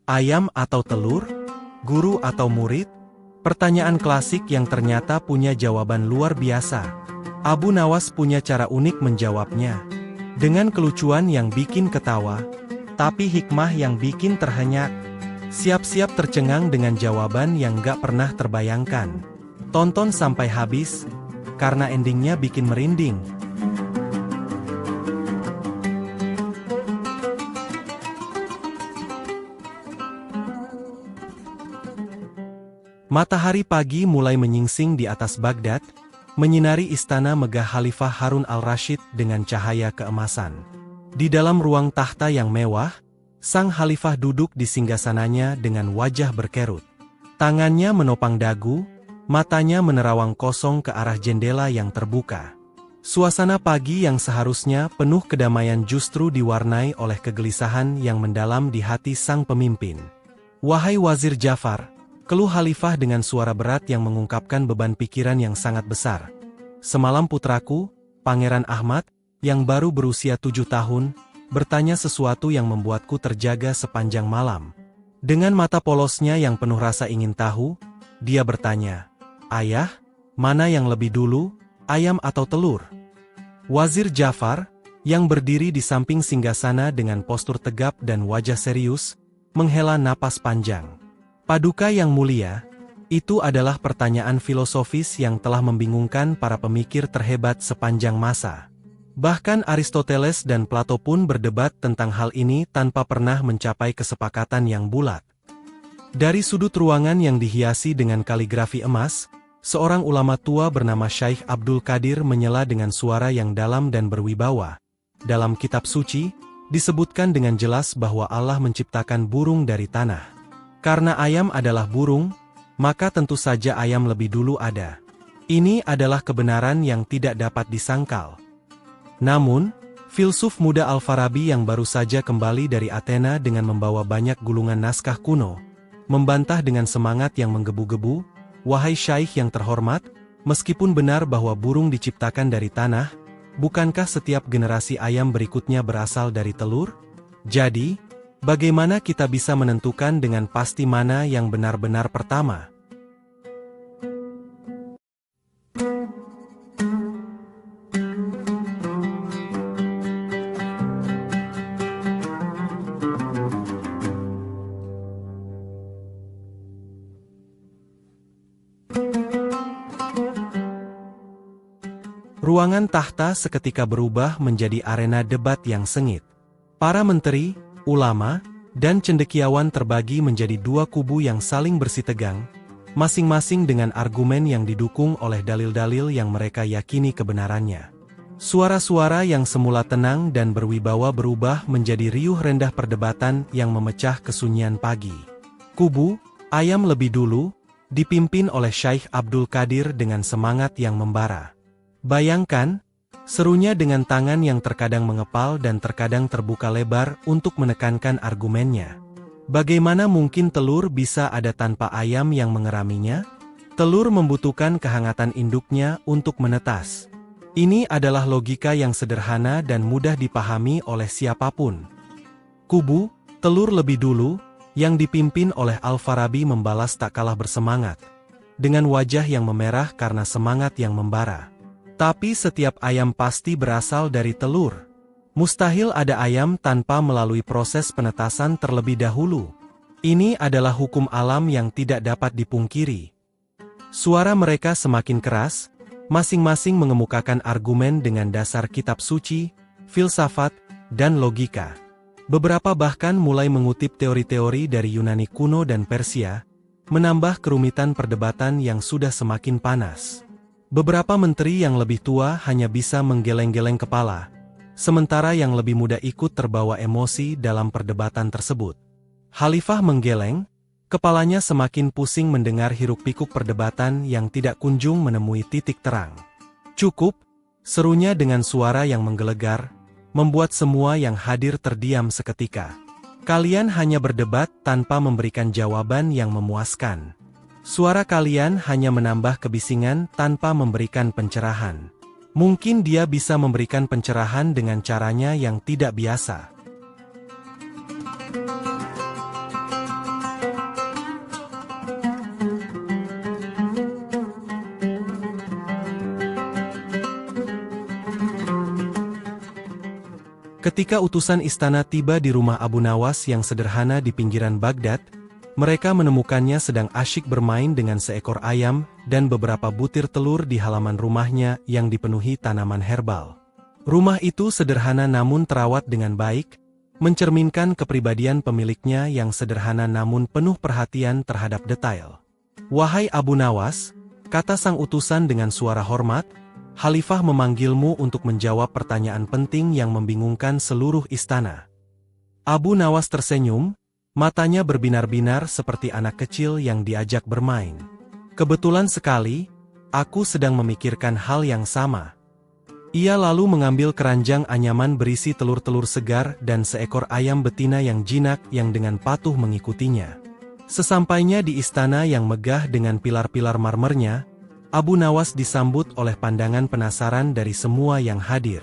Ayam atau telur? Guru atau murid? Pertanyaan klasik yang ternyata punya jawaban luar biasa. Abu Nawas punya cara unik menjawabnya. Dengan kelucuan yang bikin ketawa, tapi hikmah yang bikin terhenyak. Siap-siap tercengang dengan jawaban yang gak pernah terbayangkan. Tonton sampai habis, karena endingnya bikin merinding. Matahari pagi mulai menyingsing di atas Baghdad, menyinari istana megah Khalifah Harun al-Rasyid dengan cahaya keemasan. Di dalam ruang tahta yang mewah, sang Khalifah duduk di singgasananya dengan wajah berkerut. Tangannya menopang dagu, matanya menerawang kosong ke arah jendela yang terbuka. Suasana pagi yang seharusnya penuh kedamaian justru diwarnai oleh kegelisahan yang mendalam di hati sang pemimpin. "Wahai Wazir Jafar," keluh Khalifah dengan suara berat yang mengungkapkan beban pikiran yang sangat besar. "Semalam putraku, Pangeran Ahmad, yang baru berusia 7 tahun, bertanya sesuatu yang membuatku terjaga sepanjang malam." Dengan mata polosnya yang penuh rasa ingin tahu, dia bertanya, "Ayah, mana yang lebih dulu, ayam atau telur?" Wazir Jafar, yang berdiri di samping singgasana dengan postur tegap dan wajah serius, menghela napas panjang. "Paduka yang mulia, itu adalah pertanyaan filosofis yang telah membingungkan para pemikir terhebat sepanjang masa. Bahkan Aristoteles dan Plato pun berdebat tentang hal ini tanpa pernah mencapai kesepakatan yang bulat." Dari sudut ruangan yang dihiasi dengan kaligrafi emas, seorang ulama tua bernama Syekh Abdul Qadir menyela dengan suara yang dalam dan berwibawa. "Dalam kitab suci, disebutkan dengan jelas bahwa Allah menciptakan burung dari tanah. Karena ayam adalah burung, maka tentu saja ayam lebih dulu ada. Ini adalah kebenaran yang tidak dapat disangkal." Namun, filsuf muda Al-Farabi yang baru saja kembali dari Athena dengan membawa banyak gulungan naskah kuno, membantah dengan semangat yang menggebu-gebu, "Wahai Syekh yang terhormat, meskipun benar bahwa burung diciptakan dari tanah, bukankah setiap generasi ayam berikutnya berasal dari telur? Jadi, bagaimana kita bisa menentukan dengan pasti mana yang benar-benar pertama?" Ruangan tahta seketika berubah menjadi arena debat yang sengit. Para menteri, ulama, dan cendekiawan terbagi menjadi dua kubu yang saling bersitegang, masing-masing dengan argumen yang didukung oleh dalil-dalil yang mereka yakini kebenarannya. Suara-suara yang semula tenang dan berwibawa berubah menjadi riuh rendah perdebatan yang memecah kesunyian pagi. Kubu ayam lebih dulu, dipimpin oleh Syekh Abdul Qadir dengan semangat yang membara. "Bayangkan," serunya dengan tangan yang terkadang mengepal dan terkadang terbuka lebar untuk menekankan argumennya. "Bagaimana mungkin telur bisa ada tanpa ayam yang mengeraminya? Telur membutuhkan kehangatan induknya untuk menetas. Ini adalah logika yang sederhana dan mudah dipahami oleh siapapun." Kubu telur lebih dulu, yang dipimpin oleh Al-Farabi membalas tak kalah bersemangat, dengan wajah yang memerah karena semangat yang membara. "Tapi setiap ayam pasti berasal dari telur. Mustahil ada ayam tanpa melalui proses penetasan terlebih dahulu. Ini adalah hukum alam yang tidak dapat dipungkiri." Suara mereka semakin keras, masing-masing mengemukakan argumen dengan dasar kitab suci, filsafat, dan logika. Beberapa bahkan mulai mengutip teori-teori dari Yunani kuno dan Persia, menambah kerumitan perdebatan yang sudah semakin panas. Beberapa menteri yang lebih tua hanya bisa menggeleng-geleng kepala, sementara yang lebih muda ikut terbawa emosi dalam perdebatan tersebut. Khalifah menggeleng, kepalanya semakin pusing mendengar hiruk-pikuk perdebatan yang tidak kunjung menemui titik terang. "Cukup," serunya dengan suara yang menggelegar, membuat semua yang hadir terdiam seketika. "Kalian hanya berdebat tanpa memberikan jawaban yang memuaskan. Suara kalian hanya menambah kebisingan tanpa memberikan pencerahan. Mungkin dia bisa memberikan pencerahan dengan caranya yang tidak biasa." Ketika utusan istana tiba di rumah Abu Nawas yang sederhana di pinggiran Baghdad, mereka menemukannya sedang asyik bermain dengan seekor ayam dan beberapa butir telur di halaman rumahnya yang dipenuhi tanaman herbal. Rumah itu sederhana namun terawat dengan baik, mencerminkan kepribadian pemiliknya yang sederhana namun penuh perhatian terhadap detail. "Wahai Abu Nawas," kata sang utusan dengan suara hormat, "Khalifah memanggilmu untuk menjawab pertanyaan penting yang membingungkan seluruh istana." Abu Nawas tersenyum, matanya berbinar-binar seperti anak kecil yang diajak bermain. "Kebetulan sekali, aku sedang memikirkan hal yang sama." Ia lalu mengambil keranjang anyaman berisi telur-telur segar dan seekor ayam betina yang jinak yang dengan patuh mengikutinya. Sesampainya di istana yang megah dengan pilar-pilar marmernya, Abu Nawas disambut oleh pandangan penasaran dari semua yang hadir.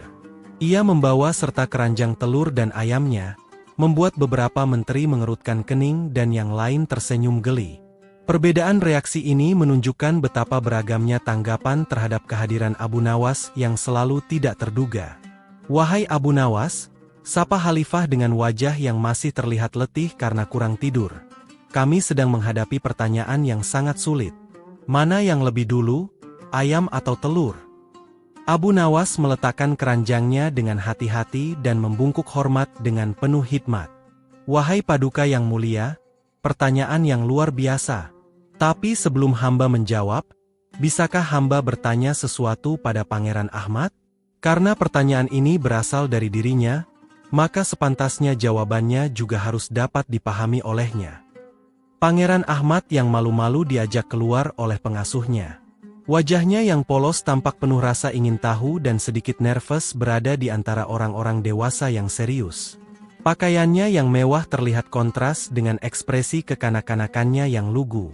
Ia membawa serta keranjang telur dan ayamnya, membuat beberapa menteri mengerutkan kening dan yang lain tersenyum geli. Perbedaan reaksi ini menunjukkan betapa beragamnya tanggapan terhadap kehadiran Abu Nawas yang selalu tidak terduga. "Wahai Abu Nawas," sapa Khalifah dengan wajah yang masih terlihat letih karena kurang tidur. "Kami sedang menghadapi pertanyaan yang sangat sulit. Mana yang lebih dulu, ayam atau telur?" Abu Nawas meletakkan keranjangnya dengan hati-hati dan membungkuk hormat dengan penuh hikmat. "Wahai Paduka yang mulia, pertanyaan yang luar biasa. Tapi sebelum hamba menjawab, bisakah hamba bertanya sesuatu pada Pangeran Ahmad? Karena pertanyaan ini berasal dari dirinya, maka sepantasnya jawabannya juga harus dapat dipahami olehnya." Pangeran Ahmad yang malu-malu diajak keluar oleh pengasuhnya. Wajahnya yang polos tampak penuh rasa ingin tahu dan sedikit nervous berada di antara orang-orang dewasa yang serius. Pakaiannya yang mewah terlihat kontras dengan ekspresi kekanak-kanakannya yang lugu.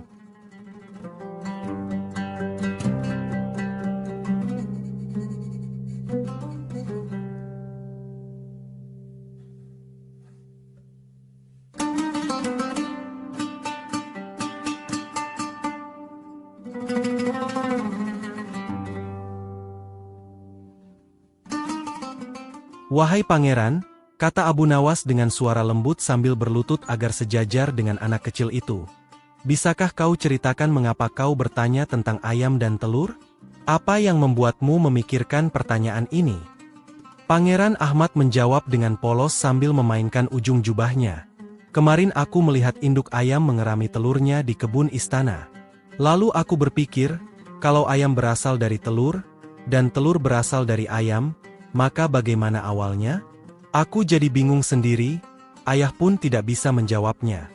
"Wahai pangeran," kata Abu Nawas dengan suara lembut sambil berlutut agar sejajar dengan anak kecil itu. "Bisakah kau ceritakan mengapa kau bertanya tentang ayam dan telur? Apa yang membuatmu memikirkan pertanyaan ini?" Pangeran Ahmad menjawab dengan polos sambil memainkan ujung jubahnya. "Kemarin aku melihat induk ayam mengerami telurnya di kebun istana. Lalu aku berpikir, kalau ayam berasal dari telur, dan telur berasal dari ayam, maka bagaimana awalnya? Aku jadi bingung sendiri, ayah pun tidak bisa menjawabnya."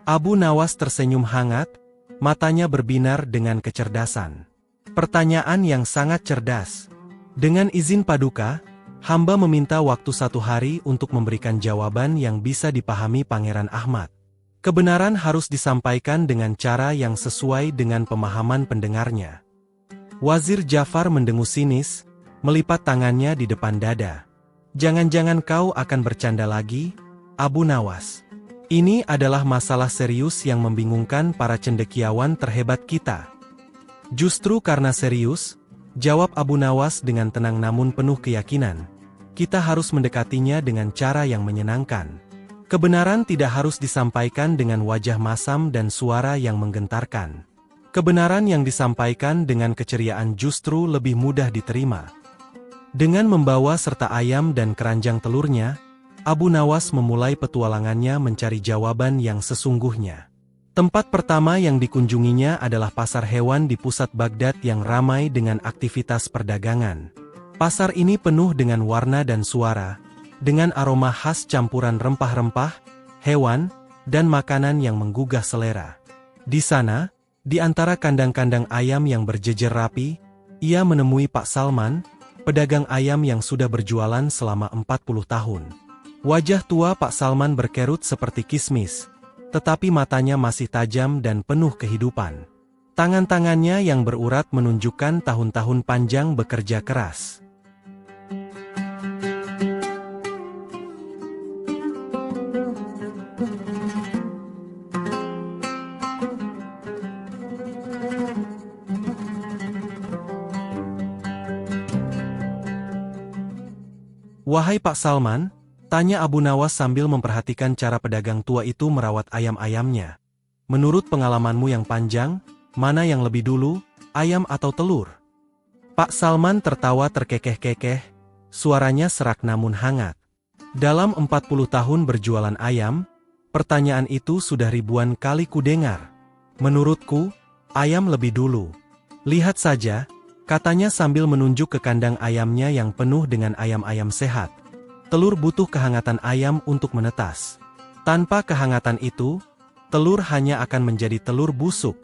Abu Nawas tersenyum hangat, matanya berbinar dengan kecerdasan. "Pertanyaan yang sangat cerdas. Dengan izin Paduka, hamba meminta waktu 1 hari untuk memberikan jawaban yang bisa dipahami Pangeran Ahmad. Kebenaran harus disampaikan dengan cara yang sesuai dengan pemahaman pendengarnya." Wazir Jafar mendengus sinis, melipat tangannya di depan dada. "Jangan-jangan kau akan bercanda lagi, Abu Nawas? Ini adalah masalah serius yang membingungkan para cendekiawan terhebat kita." "Justru karena serius," jawab Abu Nawas dengan tenang namun penuh keyakinan, "kita harus mendekatinya dengan cara yang menyenangkan. Kebenaran tidak harus disampaikan dengan wajah masam dan suara yang menggentarkan. Kebenaran yang disampaikan dengan keceriaan justru lebih mudah diterima." Dengan membawa serta ayam dan keranjang telurnya, Abu Nawas memulai petualangannya mencari jawaban yang sesungguhnya. Tempat pertama yang dikunjunginya adalah pasar hewan di pusat Baghdad yang ramai dengan aktivitas perdagangan. Pasar ini penuh dengan warna dan suara, dengan aroma khas campuran rempah-rempah, hewan, dan makanan yang menggugah selera. Di sana, di antara kandang-kandang ayam yang berjejer rapi, ia menemui Pak Salman, pedagang ayam yang sudah berjualan selama 40 tahun. Wajah tua Pak Salman berkerut seperti kismis, tetapi matanya masih tajam dan penuh kehidupan. Tangan-tangannya yang berurat menunjukkan tahun-tahun panjang bekerja keras. "Wahai Pak Salman," Tanya Abu Nawas sambil memperhatikan cara pedagang tua itu merawat ayam-ayamnya. Menurut pengalamanmu yang panjang, mana yang lebih dulu, ayam atau telur? Pak Salman tertawa terkekeh-kekeh, suaranya serak namun hangat. Dalam 40 tahun berjualan ayam, pertanyaan itu sudah ribuan kali kudengar. Menurutku, ayam lebih dulu. Lihat saja, katanya sambil menunjuk ke kandang ayamnya yang penuh dengan ayam-ayam sehat. Telur butuh kehangatan ayam untuk menetas. Tanpa kehangatan itu, telur hanya akan menjadi telur busuk.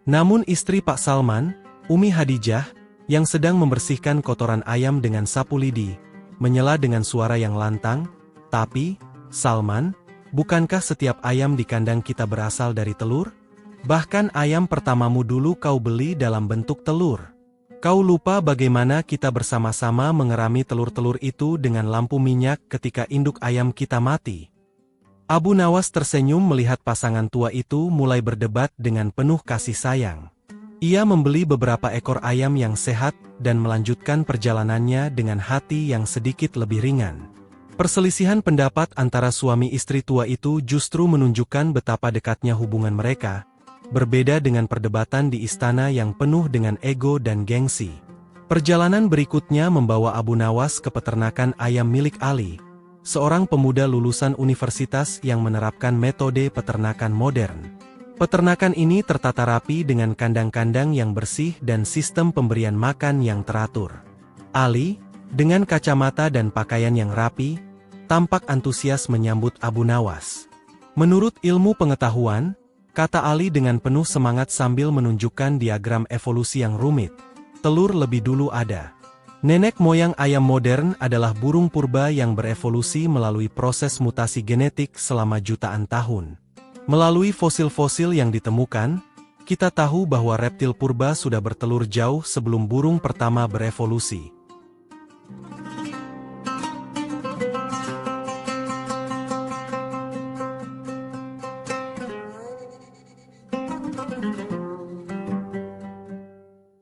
Namun istri Pak Salman, Umi Hadijah, yang sedang membersihkan kotoran ayam dengan sapu lidi, menyela dengan suara yang lantang, "Tapi, Salman, bukankah setiap ayam di kandang kita berasal dari telur? Bahkan ayam pertamamu dulu kau beli dalam bentuk telur. Kau lupa bagaimana kita bersama-sama mengerami telur-telur itu dengan lampu minyak ketika induk ayam kita mati?" Abu Nawas tersenyum melihat pasangan tua itu mulai berdebat dengan penuh kasih sayang. Ia membeli beberapa ekor ayam yang sehat dan melanjutkan perjalanannya dengan hati yang sedikit lebih ringan. Perselisihan pendapat antara suami istri tua itu justru menunjukkan betapa dekatnya hubungan mereka, berbeda dengan perdebatan di istana yang penuh dengan ego dan gengsi. Perjalanan berikutnya membawa Abu Nawas ke peternakan ayam milik Ali, seorang pemuda lulusan universitas yang menerapkan metode peternakan modern. Peternakan ini tertata rapi dengan kandang-kandang yang bersih dan sistem pemberian makan yang teratur. Ali, dengan kacamata dan pakaian yang rapi, tampak antusias menyambut Abu Nawas. Menurut ilmu pengetahuan, kata Ali dengan penuh semangat sambil menunjukkan diagram evolusi yang rumit, telur lebih dulu ada. Nenek moyang ayam modern adalah burung purba yang berevolusi melalui proses mutasi genetik selama jutaan tahun. Melalui fosil-fosil yang ditemukan, kita tahu bahwa reptil purba sudah bertelur jauh sebelum burung pertama berevolusi.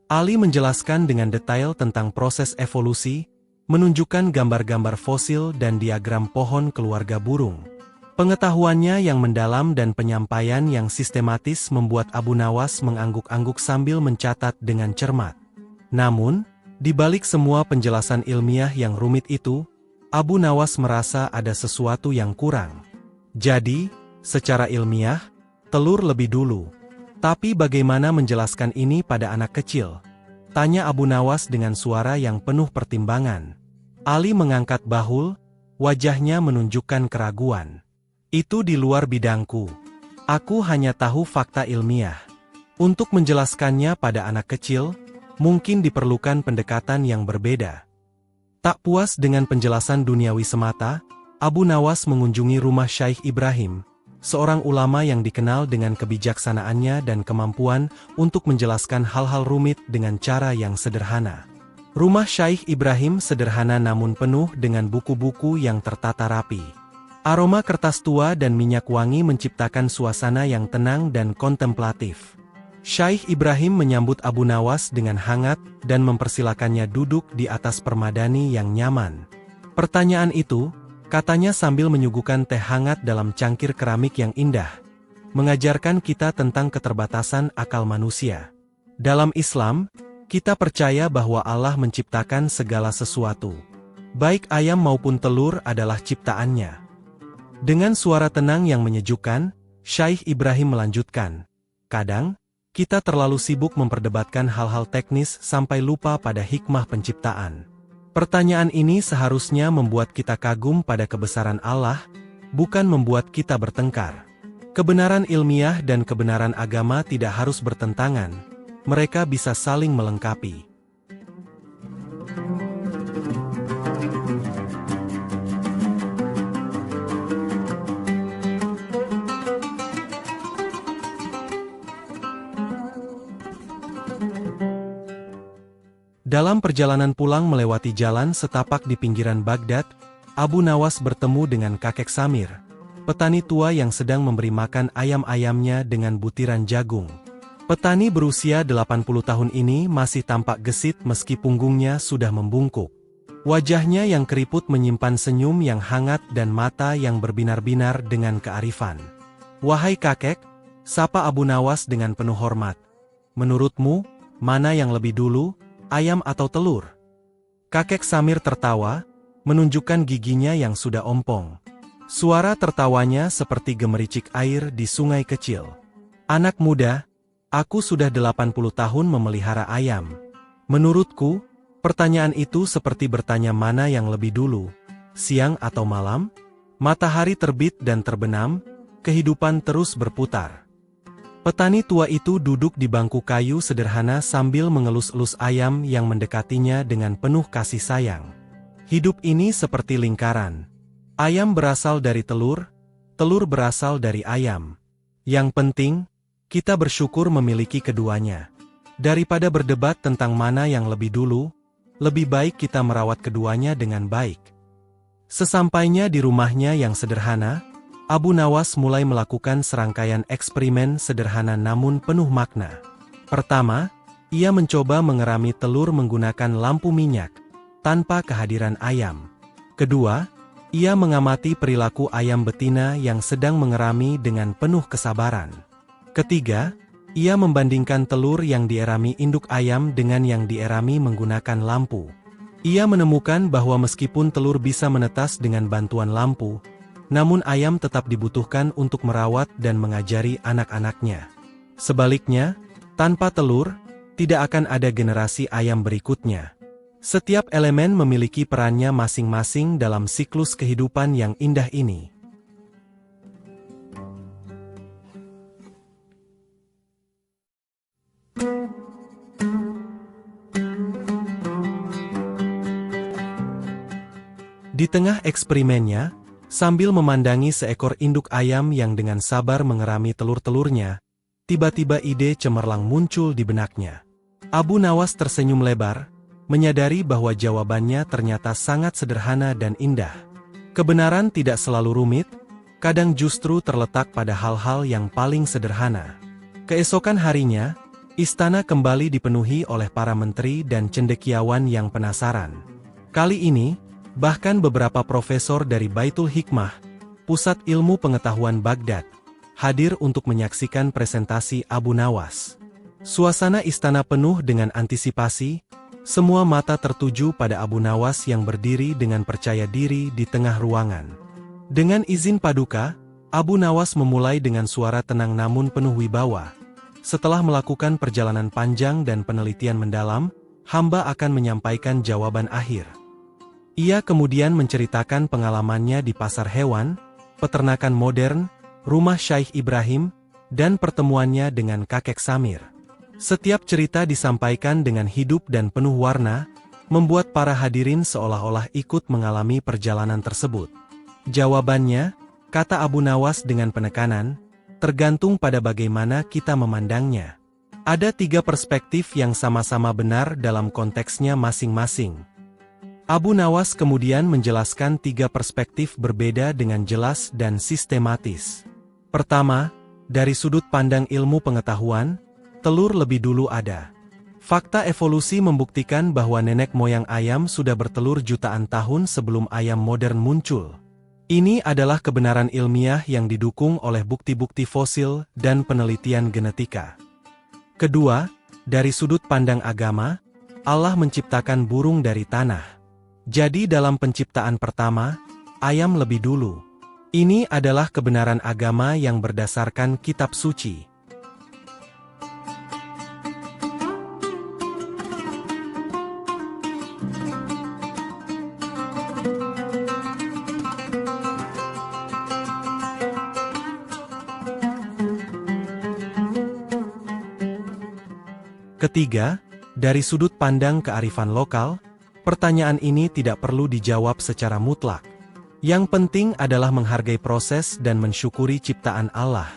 Ali menjelaskan dengan detail tentang proses evolusi, menunjukkan gambar-gambar fosil dan diagram pohon keluarga burung. Pengetahuannya yang mendalam dan penyampaian yang sistematis membuat Abu Nawas mengangguk-angguk sambil mencatat dengan cermat. Namun, di balik semua penjelasan ilmiah yang rumit itu, Abu Nawas merasa ada sesuatu yang kurang. Jadi, secara ilmiah, telur lebih dulu. Tapi bagaimana menjelaskan ini pada anak kecil? Tanya Abu Nawas dengan suara yang penuh pertimbangan. Ali mengangkat bahu, wajahnya menunjukkan keraguan. Itu di luar bidangku. Aku hanya tahu fakta ilmiah. Untuk menjelaskannya pada anak kecil, mungkin diperlukan pendekatan yang berbeda. Tak puas dengan penjelasan duniawi semata, Abu Nawas mengunjungi rumah Syaikh Ibrahim, seorang ulama yang dikenal dengan kebijaksanaannya dan kemampuan untuk menjelaskan hal-hal rumit dengan cara yang sederhana. Rumah Syaikh Ibrahim sederhana namun penuh dengan buku-buku yang tertata rapi. Aroma kertas tua dan minyak wangi menciptakan suasana yang tenang dan kontemplatif. Syaikh Ibrahim menyambut Abu Nawas dengan hangat dan mempersilakannya duduk di atas permadani yang nyaman. Pertanyaan itu, katanya sambil menyuguhkan teh hangat dalam cangkir keramik yang indah, mengajarkan kita tentang keterbatasan akal manusia. Dalam Islam, kita percaya bahwa Allah menciptakan segala sesuatu. Baik ayam maupun telur adalah ciptaannya. Dengan suara tenang yang menyejukkan, Syaikh Ibrahim melanjutkan, "Kadang, kita terlalu sibuk memperdebatkan hal-hal teknis sampai lupa pada hikmah penciptaan. Pertanyaan ini seharusnya membuat kita kagum pada kebesaran Allah, bukan membuat kita bertengkar. Kebenaran ilmiah dan kebenaran agama tidak harus bertentangan, mereka bisa saling melengkapi." Dalam perjalanan pulang melewati jalan setapak di pinggiran Baghdad, Abu Nawas bertemu dengan kakek Samir, petani tua yang sedang memberi makan ayam-ayamnya dengan butiran jagung. Petani berusia 80 tahun ini masih tampak gesit meski punggungnya sudah membungkuk. Wajahnya yang keriput menyimpan senyum yang hangat dan mata yang berbinar-binar dengan kearifan. "Wahai kakek," sapa Abu Nawas dengan penuh hormat. "Menurutmu, mana yang lebih dulu, ayam atau telur?" Kakek Samir tertawa, menunjukkan giginya yang sudah ompong. Suara tertawanya seperti gemericik air di sungai kecil. "Anak muda, aku sudah 80 tahun memelihara ayam. Menurutku, pertanyaan itu seperti bertanya mana yang lebih dulu, siang atau malam? Matahari terbit dan terbenam, kehidupan terus berputar." Petani tua itu duduk di bangku kayu sederhana sambil mengelus-elus ayam yang mendekatinya dengan penuh kasih sayang. "Hidup ini seperti lingkaran. Ayam berasal dari telur, telur berasal dari ayam. Yang penting, kita bersyukur memiliki keduanya. Daripada berdebat tentang mana yang lebih dulu, lebih baik kita merawat keduanya dengan baik." Sesampainya di rumahnya yang sederhana, Abu Nawas mulai melakukan serangkaian eksperimen sederhana namun penuh makna. Pertama, ia mencoba mengerami telur menggunakan lampu minyak, tanpa kehadiran ayam. Kedua, ia mengamati perilaku ayam betina yang sedang mengerami dengan penuh kesabaran. Ketiga, ia membandingkan telur yang dierami induk ayam dengan yang dierami menggunakan lampu. Ia menemukan bahwa meskipun telur bisa menetas dengan bantuan lampu, namun ayam tetap dibutuhkan untuk merawat dan mengajari anak-anaknya. Sebaliknya, tanpa telur, tidak akan ada generasi ayam berikutnya. Setiap elemen memiliki perannya masing-masing dalam siklus kehidupan yang indah ini. Di tengah eksperimennya, sambil memandangi seekor induk ayam yang dengan sabar mengerami telur-telurnya, tiba-tiba ide cemerlang muncul di benaknya. Abu Nawas tersenyum lebar, menyadari bahwa jawabannya ternyata sangat sederhana dan indah. Kebenaran tidak selalu rumit, kadang justru terletak pada hal-hal yang paling sederhana. Keesokan harinya, istana kembali dipenuhi oleh para menteri dan cendekiawan yang penasaran. Kali ini, bahkan beberapa profesor dari Baitul Hikmah, pusat ilmu pengetahuan Baghdad, hadir untuk menyaksikan presentasi Abu Nawas. Suasana istana penuh dengan antisipasi, semua mata tertuju pada Abu Nawas yang berdiri dengan percaya diri di tengah ruangan. Dengan izin Paduka, Abu Nawas memulai dengan suara tenang namun penuh wibawa. "Setelah melakukan perjalanan panjang dan penelitian mendalam, hamba akan menyampaikan jawaban akhir." Ia kemudian menceritakan pengalamannya di pasar hewan, peternakan modern, rumah Syaikh Ibrahim, dan pertemuannya dengan kakek Samir. Setiap cerita disampaikan dengan hidup dan penuh warna, membuat para hadirin seolah-olah ikut mengalami perjalanan tersebut. "Jawabannya," kata Abu Nawas dengan penekanan, "tergantung pada bagaimana kita memandangnya. Ada 3 perspektif yang sama-sama benar dalam konteksnya masing-masing." Abu Nawas kemudian menjelaskan 3 perspektif berbeda dengan jelas dan sistematis. Pertama, dari sudut pandang ilmu pengetahuan, telur lebih dulu ada. Fakta evolusi membuktikan bahwa nenek moyang ayam sudah bertelur jutaan tahun sebelum ayam modern muncul. Ini adalah kebenaran ilmiah yang didukung oleh bukti-bukti fosil dan penelitian genetika. Kedua, dari sudut pandang agama, Allah menciptakan burung dari tanah. Jadi dalam penciptaan pertama, ayam lebih dulu. Ini adalah kebenaran agama yang berdasarkan kitab suci. Ketiga, dari sudut pandang kearifan lokal, pertanyaan ini tidak perlu dijawab secara mutlak. Yang penting adalah menghargai proses dan mensyukuri ciptaan Allah.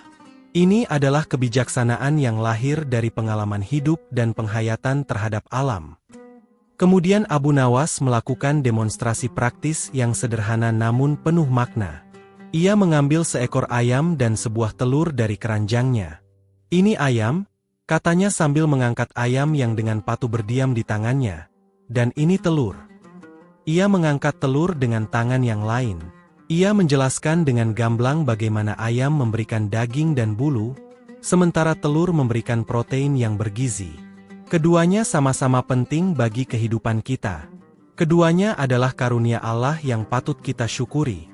Ini adalah kebijaksanaan yang lahir dari pengalaman hidup dan penghayatan terhadap alam. Kemudian Abu Nawas melakukan demonstrasi praktis yang sederhana namun penuh makna. Ia mengambil seekor ayam dan sebuah telur dari keranjangnya. "Ini ayam," katanya sambil mengangkat ayam yang dengan patuh berdiam di tangannya. "Dan ini telur." Ia mengangkat telur dengan tangan yang lain. Ia menjelaskan dengan gamblang bagaimana ayam memberikan daging dan bulu, sementara telur memberikan protein yang bergizi. Keduanya sama-sama penting bagi kehidupan kita. Keduanya adalah karunia Allah yang patut kita syukuri.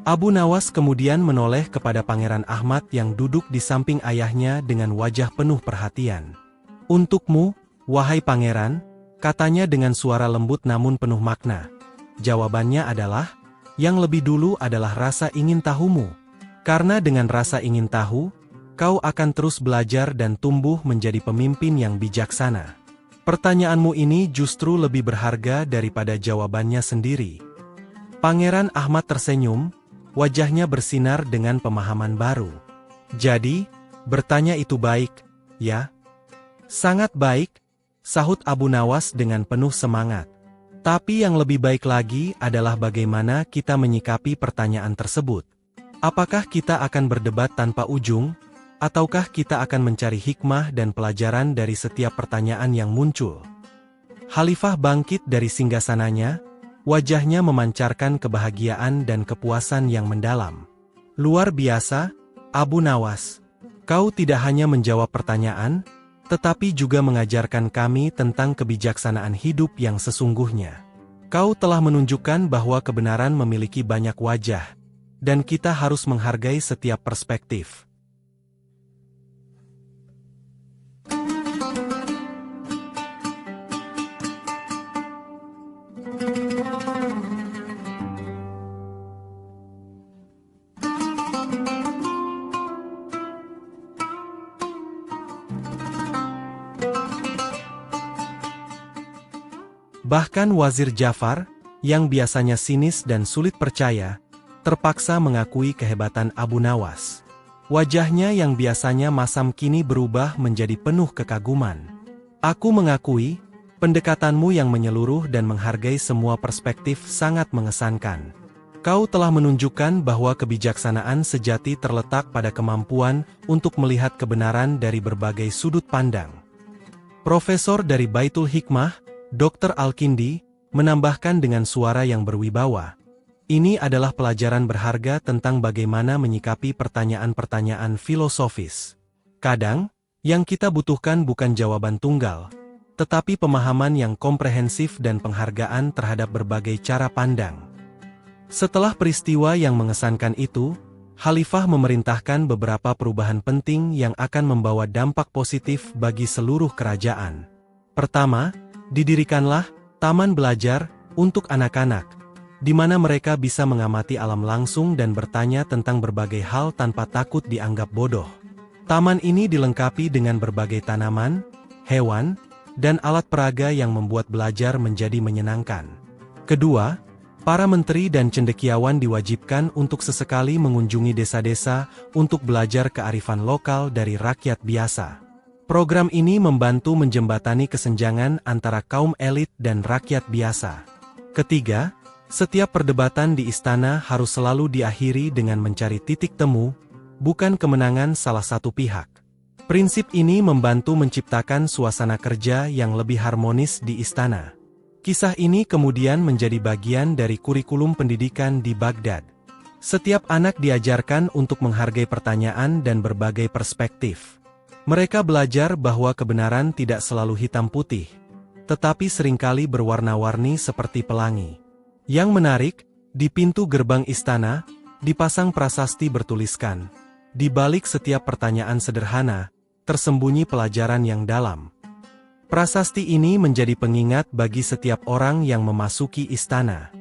Abu Nawas kemudian menoleh kepada Pangeran Ahmad yang duduk di samping ayahnya dengan wajah penuh perhatian. "Untukmu, wahai pangeran," katanya dengan suara lembut namun penuh makna. Jawabannya adalah, yang lebih dulu adalah rasa ingin tahumu. Karena dengan rasa ingin tahu, kau akan terus belajar dan tumbuh menjadi pemimpin yang bijaksana. Pertanyaanmu ini justru lebih berharga daripada jawabannya sendiri. Pangeran Ahmad tersenyum, wajahnya bersinar dengan pemahaman baru. "Jadi, bertanya itu baik, ya?" "Sangat baik," sahut Abu Nawas dengan penuh semangat. "Tapi yang lebih baik lagi adalah bagaimana kita menyikapi pertanyaan tersebut. Apakah kita akan berdebat tanpa ujung, ataukah kita akan mencari hikmah dan pelajaran dari setiap pertanyaan yang muncul?" Khalifah bangkit dari singgasananya, wajahnya memancarkan kebahagiaan dan kepuasan yang mendalam. "Luar biasa, Abu Nawas. Kau tidak hanya menjawab pertanyaan, tetapi juga mengajarkan kami tentang kebijaksanaan hidup yang sesungguhnya. Kau telah menunjukkan bahwa kebenaran memiliki banyak wajah, dan kita harus menghargai setiap perspektif." Bahkan Wazir Jafar, yang biasanya sinis dan sulit percaya, terpaksa mengakui kehebatan Abu Nawas. Wajahnya yang biasanya masam kini berubah menjadi penuh kekaguman. "Aku mengakui, pendekatanmu yang menyeluruh dan menghargai semua perspektif sangat mengesankan. Kau telah menunjukkan bahwa kebijaksanaan sejati terletak pada kemampuan untuk melihat kebenaran dari berbagai sudut pandang." Profesor dari Baitul Hikmah, Dr. Al-Kindi, menambahkan dengan suara yang berwibawa, "Ini adalah pelajaran berharga tentang bagaimana menyikapi pertanyaan-pertanyaan filosofis. Kadang, yang kita butuhkan bukan jawaban tunggal, tetapi pemahaman yang komprehensif dan penghargaan terhadap berbagai cara pandang." Setelah peristiwa yang mengesankan itu, Khalifah memerintahkan beberapa perubahan penting yang akan membawa dampak positif bagi seluruh kerajaan. Pertama, didirikanlah taman belajar untuk anak-anak, di mana mereka bisa mengamati alam langsung dan bertanya tentang berbagai hal tanpa takut dianggap bodoh. Taman ini dilengkapi dengan berbagai tanaman, hewan, dan alat peraga yang membuat belajar menjadi menyenangkan. Kedua, para menteri dan cendekiawan diwajibkan untuk sesekali mengunjungi desa-desa untuk belajar kearifan lokal dari rakyat biasa. Program ini membantu menjembatani kesenjangan antara kaum elit dan rakyat biasa. Ketiga, setiap perdebatan di istana harus selalu diakhiri dengan mencari titik temu, bukan kemenangan salah satu pihak. Prinsip ini membantu menciptakan suasana kerja yang lebih harmonis di istana. Kisah ini kemudian menjadi bagian dari kurikulum pendidikan di Baghdad. Setiap anak diajarkan untuk menghargai pertanyaan dan berbagai perspektif. Mereka belajar bahwa kebenaran tidak selalu hitam putih, tetapi seringkali berwarna-warni seperti pelangi. Yang menarik, di pintu gerbang istana, dipasang prasasti bertuliskan, "Di balik setiap pertanyaan sederhana, tersembunyi pelajaran yang dalam." Prasasti ini menjadi pengingat bagi setiap orang yang memasuki istana.